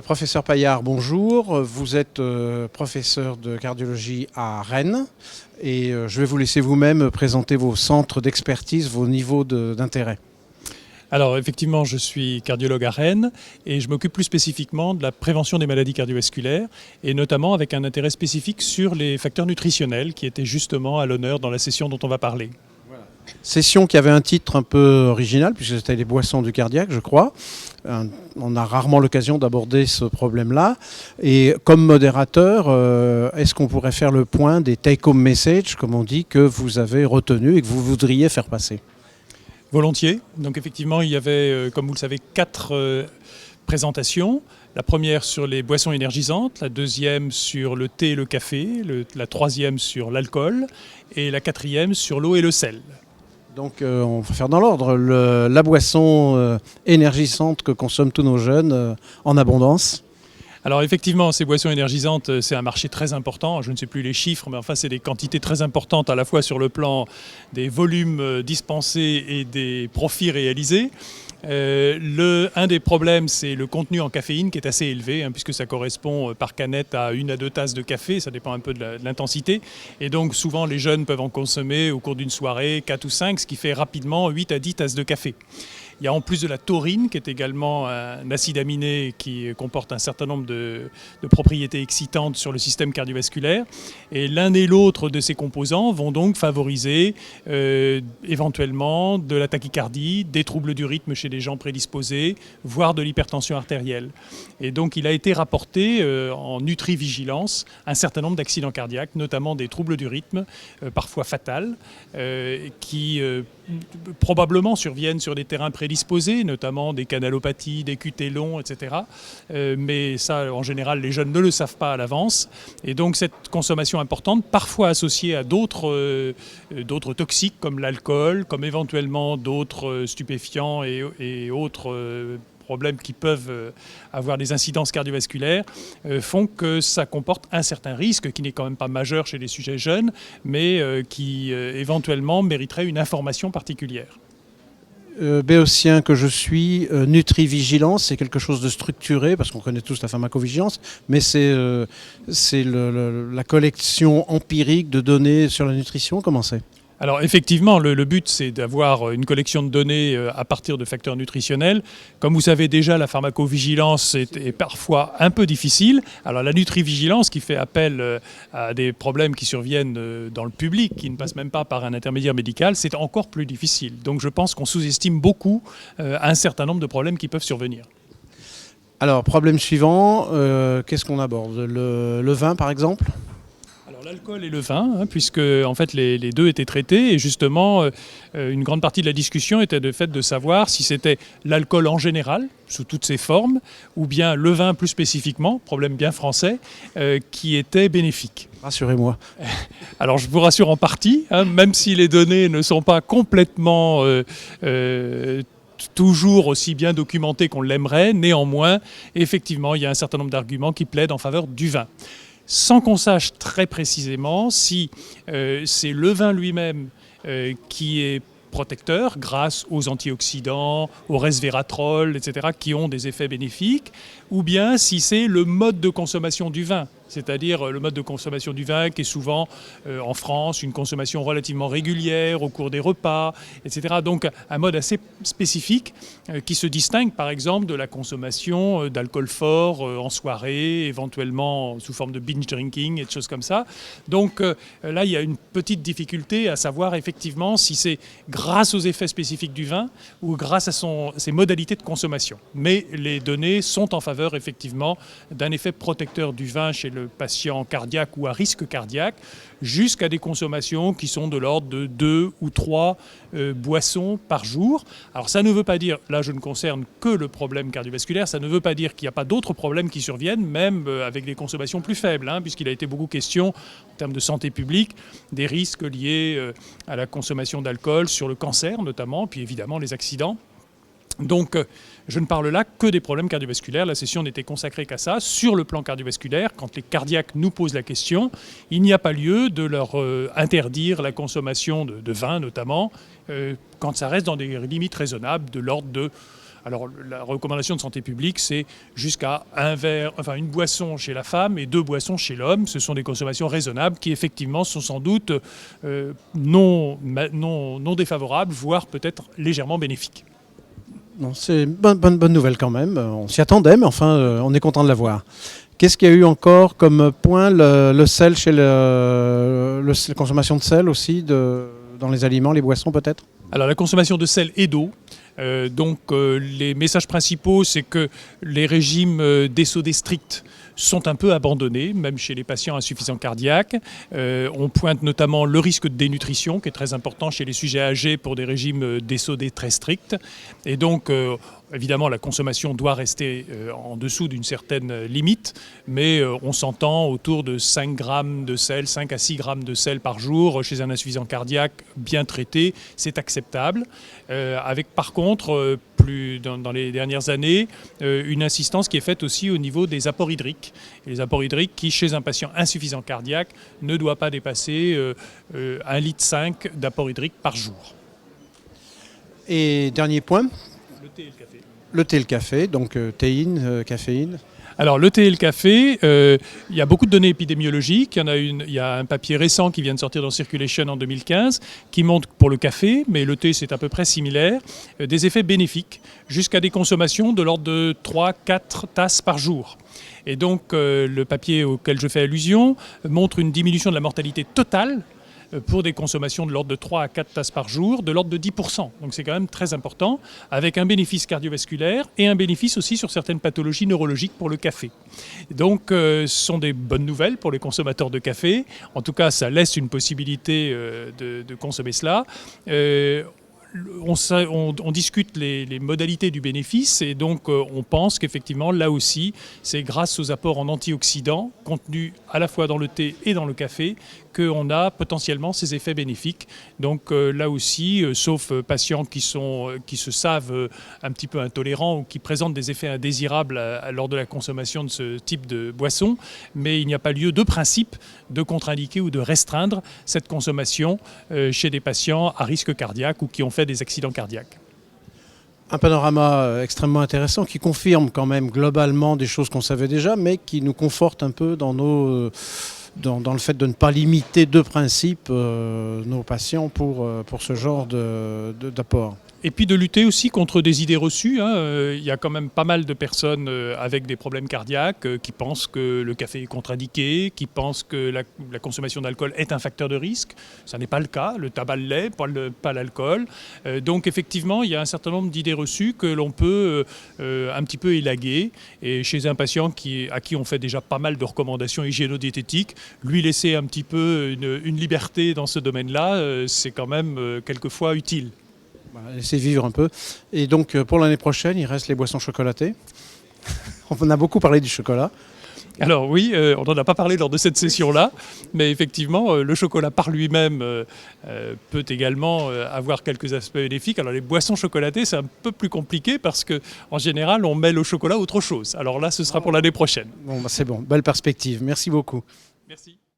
Professeur Paillard, bonjour. Vous êtes professeur de cardiologie à Rennes et je vais vous laisser vous-même présenter vos centres d'expertise, vos niveaux d'intérêt. Alors effectivement, je suis cardiologue à Rennes et je m'occupe plus spécifiquement de la prévention des maladies cardiovasculaires et notamment avec un intérêt spécifique sur les facteurs nutritionnels qui étaient justement à l'honneur dans la session dont on va parler. Session qui avait un titre un peu original puisque c'était les boissons du cardiaque, je crois. On a rarement l'occasion d'aborder ce problème-là. Et comme modérateur, est-ce qu'on pourrait faire le point des take-home messages, comme on dit, que vous avez retenus et que vous voudriez faire passer ? Volontiers. Donc effectivement, il y avait, comme vous le savez, 4 présentations. La première sur les boissons énergisantes, la deuxième sur le thé et le café, la troisième sur l'alcool et la quatrième sur l'eau et le sel. Donc on va faire dans l'ordre. La boisson énergisante que consomment tous nos jeunes en abondance. Alors effectivement, ces boissons énergisantes, c'est un marché très important. Je ne sais plus les chiffres, mais enfin c'est des quantités très importantes à la fois sur le plan des volumes dispensés et des profits réalisés. Un des problèmes, c'est le contenu en caféine qui est assez élevé, puisque ça correspond par canette à 1 à 2 tasses de café, ça dépend un peu de l'intensité. Et donc souvent les jeunes peuvent en consommer au cours d'une soirée 4 ou 5, ce qui fait rapidement 8 à 10 tasses de café. Il y a en plus de la taurine, qui est également un acide aminé qui comporte un certain nombre de propriétés excitantes sur le système cardiovasculaire. Et l'un et l'autre de ces composants vont donc favoriser éventuellement de la tachycardie, des troubles du rythme chez les gens prédisposés, voire de l'hypertension artérielle. Et donc il a été rapporté en nutrivigilance un certain nombre d'accidents cardiaques, notamment des troubles du rythme, parfois fatals, qui probablement surviennent sur des terrains prédisposés, notamment des canalopathies, des QT longs, etc. Mais ça, en général, les jeunes ne le savent pas à l'avance. Et donc cette consommation importante, parfois associée à d'autres toxiques comme l'alcool, comme éventuellement d'autres stupéfiants et autres problèmes qui peuvent avoir des incidences cardiovasculaires, font que ça comporte un certain risque qui n'est quand même pas majeur chez les sujets jeunes, mais qui éventuellement mériterait une information particulière. Béotien que je suis, nutrivigilance, c'est quelque chose de structuré, parce qu'on connaît tous la pharmacovigilance, mais c'est la collection empirique de données sur la nutrition, comment c'est ? Alors effectivement, le but, c'est d'avoir une collection de données à partir de facteurs nutritionnels. Comme vous savez déjà, la pharmacovigilance est parfois un peu difficile. Alors la nutrivigilance, qui fait appel à des problèmes qui surviennent dans le public, qui ne passent même pas par un intermédiaire médical, c'est encore plus difficile. Donc je pense qu'on sous-estime beaucoup un certain nombre de problèmes qui peuvent survenir. Alors, problème suivant, qu'est-ce qu'on aborde ? Le vin, par exemple ? Alors l'alcool et le vin, puisque en fait les deux étaient traités, et justement une grande partie de la discussion était de fait de savoir si c'était l'alcool en général, sous toutes ses formes, ou bien le vin plus spécifiquement, problème bien français, qui était bénéfique. Rassurez-moi. Alors je vous rassure en partie, même si les données ne sont pas complètement toujours aussi bien documentées qu'on l'aimerait, néanmoins, effectivement, il y a un certain nombre d'arguments qui plaident en faveur du vin. Sans qu'on sache très précisément si c'est le vin lui-même qui est protecteur grâce aux antioxydants, au resveratrol, etc., qui ont des effets bénéfiques, ou bien si c'est le mode de consommation du vin. C'est-à-dire le mode de consommation du vin qui est souvent en France une consommation relativement régulière au cours des repas, etc. Donc un mode assez spécifique qui se distingue par exemple de la consommation d'alcool fort en soirée, éventuellement sous forme de binge drinking et de choses comme ça. Donc là il y a une petite difficulté à savoir effectivement si c'est grâce aux effets spécifiques du vin ou grâce à ses modalités de consommation. Mais les données sont en faveur effectivement d'un effet protecteur du vin chez le patient cardiaque ou à risque cardiaque, jusqu'à des consommations qui sont de l'ordre de 2 ou 3 boissons par jour. Alors ça ne veut pas dire, là je ne concerne que le problème cardiovasculaire, ça ne veut pas dire qu'il n'y a pas d'autres problèmes qui surviennent, même avec des consommations plus faibles, puisqu'il a été beaucoup question, en termes de santé publique, des risques liés à la consommation d'alcool sur le cancer notamment, puis évidemment les accidents. Donc, je ne parle là que des problèmes cardiovasculaires. La session n'était consacrée qu'à ça. Sur le plan cardiovasculaire, quand les cardiaques nous posent la question, il n'y a pas lieu de leur interdire la consommation de vin, notamment, quand ça reste dans des limites raisonnables, de l'ordre de Alors la recommandation de santé publique, c'est jusqu'à une boisson chez la femme et 2 boissons chez l'homme. Ce sont des consommations raisonnables qui effectivement sont sans doute non défavorables, voire peut-être légèrement bénéfiques. C'est une bonne nouvelle quand même. On s'y attendait, mais enfin, on est content de l'avoir. Qu'est-ce qu'il y a eu encore comme point? Le sel, la consommation de sel aussi dans les aliments, les boissons peut-être? Alors la consommation de sel et d'eau. Les messages principaux, c'est que les régimes DSOD stricts sont un peu abandonnés, même chez les patients insuffisants cardiaques. On pointe notamment le risque de dénutrition, qui est très important chez les sujets âgés pour des régimes DSOD très stricts. Et donc, évidemment, la consommation doit rester en dessous d'une certaine limite, mais on s'entend autour de 5 grammes de sel, 5 à 6 grammes de sel par jour chez un insuffisant cardiaque bien traité, c'est acceptable. Avec par contre, dans les dernières années, une insistance qui est faite aussi au niveau des apports hydriques. Et les apports hydriques qui, chez un patient insuffisant cardiaque, ne doivent pas dépasser 1,5 litre d'apport hydrique par jour. Et dernier point? Le thé et le café. Le thé et le café, donc théine, caféine. Alors le thé et le café, il y a beaucoup de données épidémiologiques. Il y a un papier récent qui vient de sortir dans Circulation en 2015 qui montre pour le café, mais le thé c'est à peu près similaire, des effets bénéfiques jusqu'à des consommations de l'ordre de 3-4 tasses par jour. Et donc le papier auquel je fais allusion montre une diminution de la mortalité totale pour des consommations de l'ordre de 3 à 4 tasses par jour, de l'ordre de 10%. Donc c'est quand même très important, avec un bénéfice cardiovasculaire et un bénéfice aussi sur certaines pathologies neurologiques pour le café. Donc ce sont des bonnes nouvelles pour les consommateurs de café. En tout cas, ça laisse une possibilité de consommer cela. On discute les modalités du bénéfice et donc on pense qu'effectivement là aussi c'est grâce aux apports en antioxydants contenus à la fois dans le thé et dans le café qu'on a potentiellement ces effets bénéfiques. Donc là aussi, sauf patients qui se savent un petit peu intolérants ou qui présentent des effets indésirables lors de la consommation de ce type de boisson, mais il n'y a pas lieu de principe de contre-indiquer ou de restreindre cette consommation chez des patients à risque cardiaque ou qui ont fait des accidents cardiaques. Un panorama extrêmement intéressant qui confirme quand même globalement des choses qu'on savait déjà, mais qui nous conforte un peu dans le fait de ne pas limiter de principe nos patients pour ce genre d'apport. Et puis de lutter aussi contre des idées reçues. Il y a quand même pas mal de personnes avec des problèmes cardiaques qui pensent que le café est contre-indiqué, qui pensent que la consommation d'alcool est un facteur de risque. Ça n'est pas le cas. Le tabac l'est, pas l'alcool. Donc effectivement, il y a un certain nombre d'idées reçues que l'on peut un petit peu élaguer. Et chez un patient à qui on fait déjà pas mal de recommandations hygiéno-diététiques, lui laisser un petit peu une liberté dans ce domaine-là, c'est quand même quelquefois utile. Laissez vivre un peu. Et donc pour l'année prochaine, il reste les boissons chocolatées. On a beaucoup parlé du chocolat. Alors oui, on n'en a pas parlé lors de cette session-là, mais effectivement, le chocolat par lui-même peut également avoir quelques aspects bénéfiques. Alors les boissons chocolatées, c'est un peu plus compliqué parce qu'en général, on mêle au chocolat autre chose. Alors là, ce sera pour l'année prochaine. Bon, c'est bon, belle perspective. Merci beaucoup. Merci.